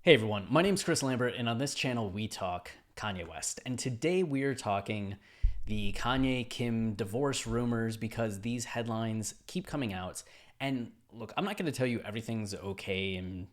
Hey everyone, my name's Chris Lambert, and on this channel we talk Kanye West. And today we're talking the Kanye Kim divorce rumors because these headlines keep coming out. And look, I'm not going to tell you everything's okay and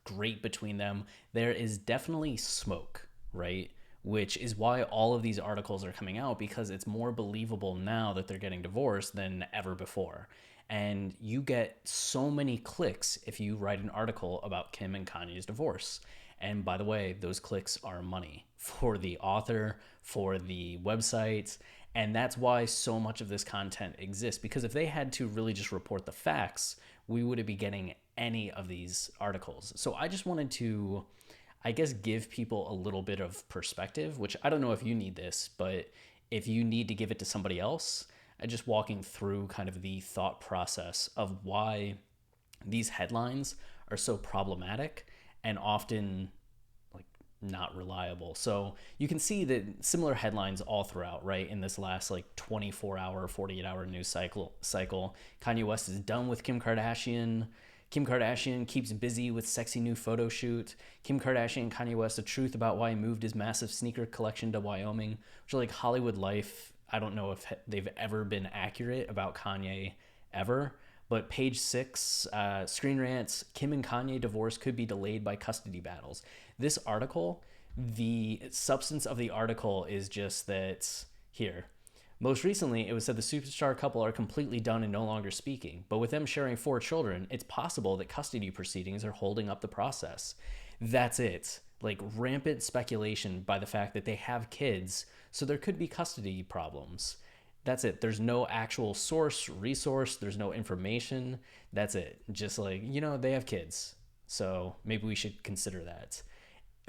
great between them. There is definitely smoke, right? Which is why all of these articles are coming out because it's more believable now that they're getting divorced than ever before. And you get so many clicks if you write an article about Kim and Kanye's divorce. And by the way, those clicks are money for the author, for the websites. And that's why so much of this content exists. Because if they had to really just report the facts, we wouldn't be getting any of these articles. So I just wanted to, I guess, give people a little bit of perspective, which I don't know if you need this, but if you need to give it to somebody else, just walking through kind of the thought process of why these headlines are so problematic and often like not reliable. So you can see that similar headlines all throughout, right? In this last like 24-hour, 48-hour news cycle, Kanye West is done with Kim Kardashian. Kim Kardashian keeps busy with sexy new photo shoot. Kim Kardashian and Kanye West, the truth about why he moved his massive sneaker collection to Wyoming, which are like Hollywood life. I don't know if they've ever been accurate about Kanye ever. But page 6, Screen Rant's Kim and Kanye divorce could be delayed by custody battles. This article, the substance of the article is just that here. Most recently, it was said the superstar couple are completely done and no longer speaking. But with them sharing 4 children, it's possible that custody proceedings are holding up the process. That's it. Like rampant speculation by the fact that they have kids, so there could be custody problems. That's it. There's no actual resource. There's no information. That's it. Just like, they have kids. So maybe we should consider that.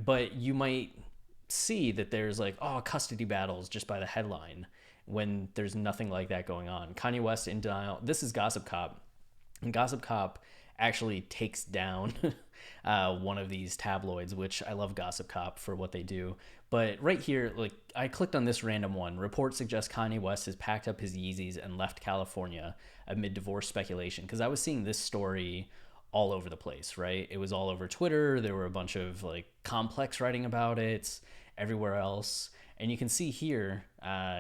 But you might see that there's like, oh, custody battles just by the headline when there's nothing like that going on. Kanye West in denial. This is Gossip Cop. And Gossip Cop actually takes down one of these tabloids, which I love Gossip Cop for what they do. But right here, like I clicked on this random one. Report suggests Kanye West has packed up his Yeezys and left California amid divorce speculation. Because I was seeing this story all over the place, right? It was all over Twitter. There were a bunch of like Complex writing about it everywhere else. And you can see here,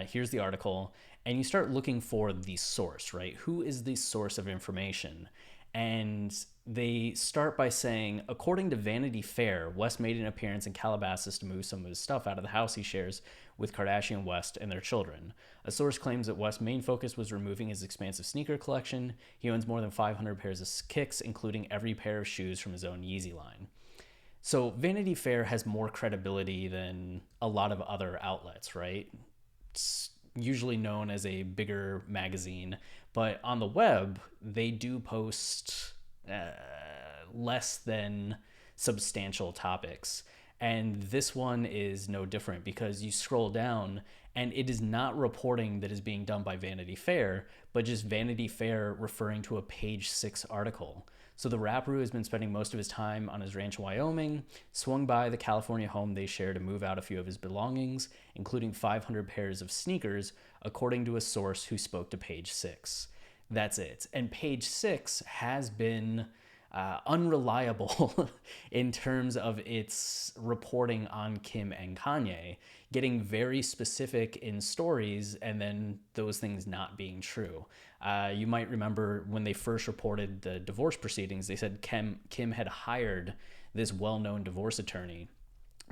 here's the article, and you start looking for the source, right? Who is the source of information? And they start by saying, according to Vanity Fair, West made an appearance in Calabasas to move some of his stuff out of the house he shares with Kardashian West and their children. A source claims that West's main focus was removing his expansive sneaker collection. He owns more than 500 pairs of kicks, including every pair of shoes from his own Yeezy line. So Vanity Fair has more credibility than a lot of other outlets, right? It's usually known as a bigger magazine, but on the web, they do post less than substantial topics. And this one is no different because you scroll down and it is not reporting that is being done by Vanity Fair, but just Vanity Fair referring to a page 6 article. So the rapper who has been spending most of his time on his ranch in Wyoming swung by the California home they share to move out a few of his belongings, including 500 pairs of sneakers, according to a source who spoke to page 6. That's it. And page 6 has been unreliable in terms of its reporting on Kim and Kanye, getting very specific in stories and then those things not being true. You might remember when they first reported the divorce proceedings, they said Kim had hired this well-known divorce attorney.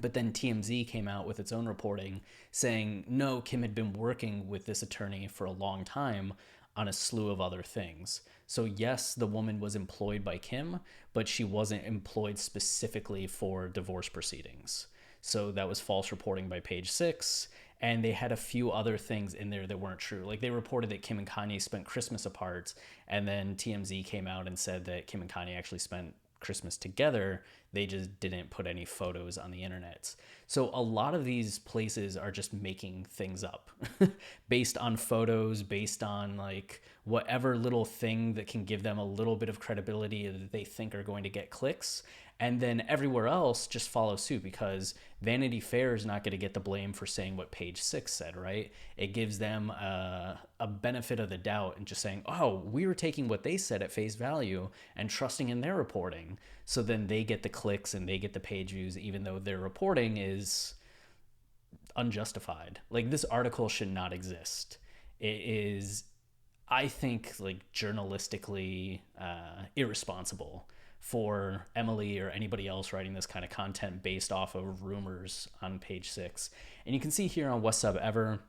But then TMZ came out with its own reporting saying, no, Kim had been working with this attorney for a long time on a slew of other things. So yes, the woman was employed by Kim, but she wasn't employed specifically for divorce proceedings. So that was false reporting by page 6. And they had a few other things in there that weren't true. Like they reported that Kim and Kanye spent Christmas apart, and then TMZ came out and said that Kim and Kanye actually spent Christmas together. They just didn't put any photos on the internet. So a lot of these places are just making things up based on photos, based on like whatever little thing that can give them a little bit of credibility that they think are going to get clicks. And then everywhere else just follow suit because Vanity Fair is not going to get the blame for saying what page six said, right? It gives them a benefit of the doubt and just saying, oh, we were taking what they said at face value and trusting in their reporting. So then they get the clicks and they get the page views, even though their reporting is unjustified. Like, this article should not exist. It is, I think, like, journalistically irresponsible for Emily or anybody else writing this kind of content based off of rumors on page six. And you can see here on West Sub Ever,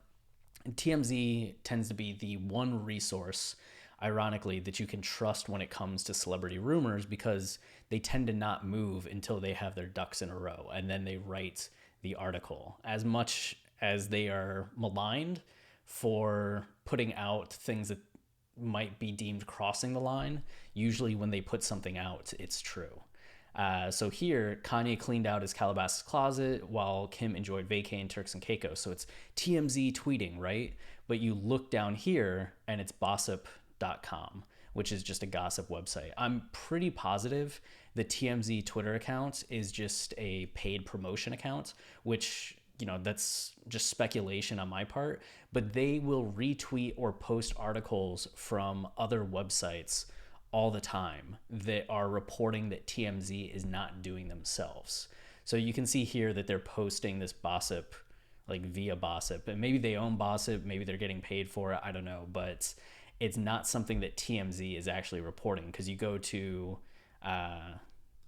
TMZ tends to be the one resource, ironically, that you can trust when it comes to celebrity rumors because they tend to not move until they have their ducks in a row and then they write the article. As much as they are maligned for putting out things that might be deemed crossing the line, usually when they put something out, it's true. So here, Kanye cleaned out his Calabasas closet while Kim enjoyed vacay in Turks and Caicos. So it's TMZ tweeting, right? But you look down here and it's gossip.com, which is just a gossip website. I'm pretty positive the TMZ Twitter account is just a paid promotion account, which, you know, that's just speculation on my part, but they will retweet or post articles from other websites all the time that are reporting that TMZ is not doing themselves. So you can see here that they're posting this Bossip, like via Bossip, and maybe they own Bossip, maybe they're getting paid for it, I don't know, but it's not something that TMZ is actually reporting because you go to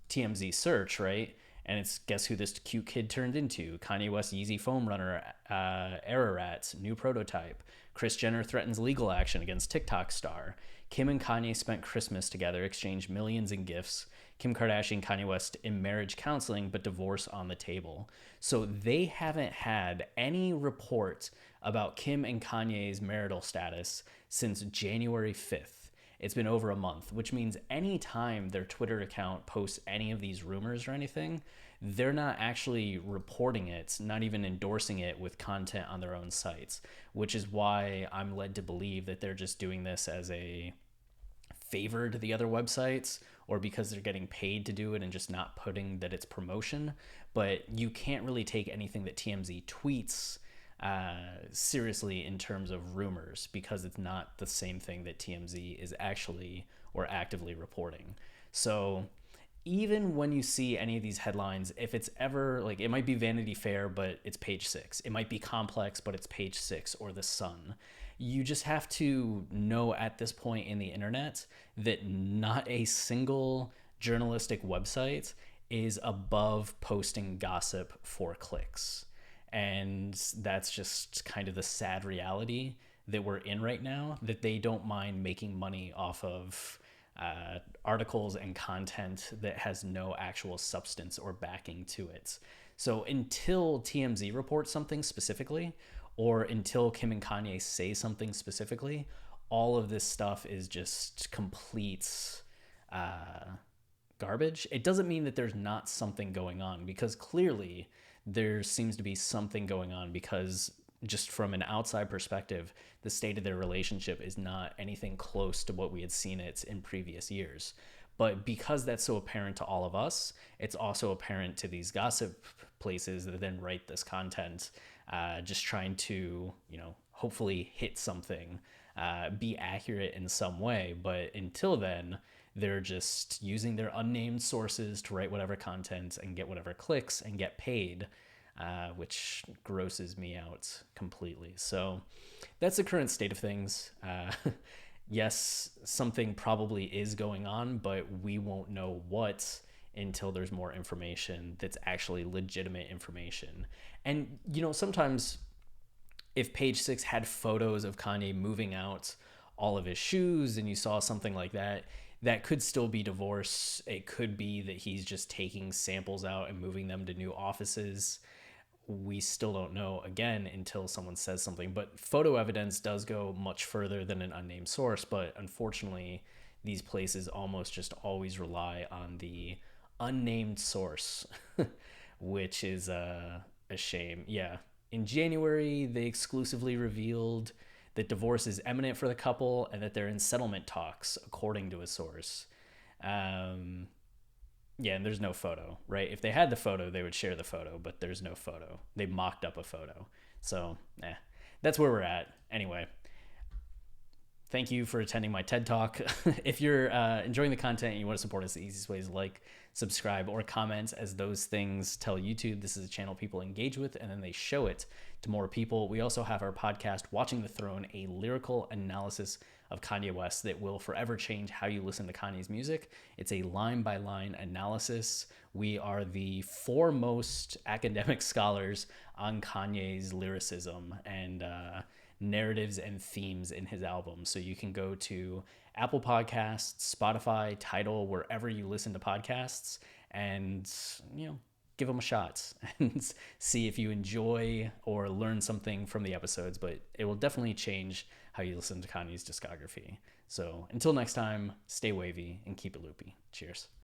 TMZ search, right? And it's guess who this cute kid turned into? Kanye West Yeezy foam runner, Ararat, new prototype. Kris Jenner threatens legal action against TikTok star. Kim and Kanye spent Christmas together, exchanged millions in gifts. Kim Kardashian, Kanye West in marriage counseling, but divorce on the table. So they haven't had any report about Kim and Kanye's marital status since January 5th. It's been over a month, which means anytime their Twitter account posts any of these rumors or anything, they're not actually reporting it, not even endorsing it with content on their own sites, which is why I'm led to believe that they're just doing this as a favor to the other websites or because they're getting paid to do it and just not putting that it's promotion. But you can't really take anything that TMZ tweets seriously in terms of rumors because it's not the same thing that TMZ is actually or actively reporting. So even when you see any of these headlines, if it's ever like, it might be Vanity Fair, but it's page six. It might be Complex, but it's page six, or The Sun. You just have to know at this point in the internet that not a single journalistic website is above posting gossip for clicks. And that's just kind of the sad reality that we're in right now, that they don't mind making money off of articles and content that has no actual substance or backing to it. So until TMZ reports something specifically, or until Kim and Kanye say something specifically, all of this stuff is just complete garbage. It doesn't mean that there's not something going on, because clearly there seems to be something going on, because just from an outside perspective, the state of their relationship is not anything close to what we had seen it in previous years. But because that's so apparent to all of us, it's also apparent to these gossip places that then write this content, just trying to, you know, hopefully hit something, be accurate in some way. But until then, they're just using their unnamed sources to write whatever content and get whatever clicks and get paid, which grosses me out completely. So that's the current state of things. Yes, something probably is going on, but we won't know what until there's more information that's actually legitimate information. And, you know, sometimes if page six had photos of Kanye moving out all of his shoes and you saw something like that, that could still be divorce. It could be that he's just taking samples out and moving them to new offices. We still don't know, again, until someone says something. But photo evidence does go much further than an unnamed source. But unfortunately, these places almost just always rely on the unnamed source, which is a shame. Yeah. In January, they exclusively revealed that divorce is imminent for the couple and that they're in settlement talks, according to a source. Yeah, and there's no photo, right? If they had the photo, they would share the photo, but there's no photo. They mocked up a photo. So, that's where we're at. Anyway, thank you for attending my TED Talk. If you're enjoying the content and you want to support us, the easiest way is like, subscribe, or comment, as those things tell YouTube this is a channel people engage with, and then they show it to more people. We also have our podcast, Watching the Throne, a lyrical analysis of Kanye West that will forever change how you listen to Kanye's music. It's a line by line analysis. We are the foremost academic scholars on Kanye's lyricism and narratives and themes in his albums. So you can go to Apple Podcasts, Spotify, Tidal, wherever you listen to podcasts, and give them a shot and see if you enjoy or learn something from the episodes. But it will definitely change how you listen to Kanye's discography. So until next time, stay wavy and keep it loopy. Cheers.